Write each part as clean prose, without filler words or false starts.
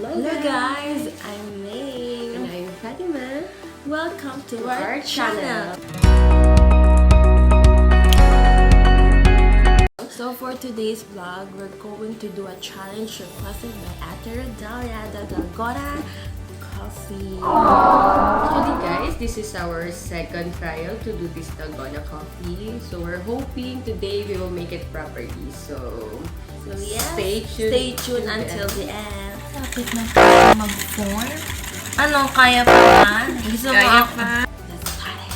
Hello guys, I'm May. And I'm Fatima. Welcome to our channel. So for today's vlog, we're going to do a challenge requested by Ate Dalia, the Dalgona coffee. Actually guys, this is our second trial to do this Dalgona coffee. So we're hoping today we will make it properly. So Yes, stay tuned until the end. Lapit na tayo mag-form. Ano, kaya pa ba? Gusto mo Kaya ako? pa. Let's start it.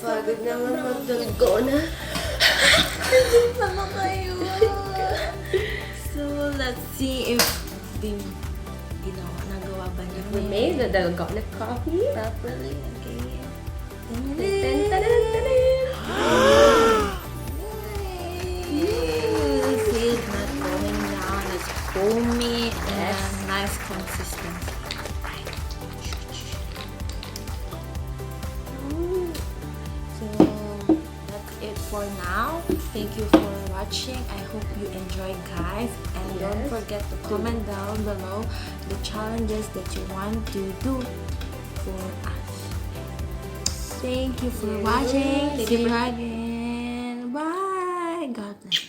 Pagod naman mag-Dalgona. Hindi pa na kayo. So, let's see if nagawa ba niya. We made the Dalgona coffee properly. Okay. See, it's not going down. It's foamy and nice consistency. So that's it for now. Thank you for watching. I hope you enjoyed, guys, and don't forget to comment down below the challenges that you want to do for us. Thank you for watching. See you again. Bye. God bless.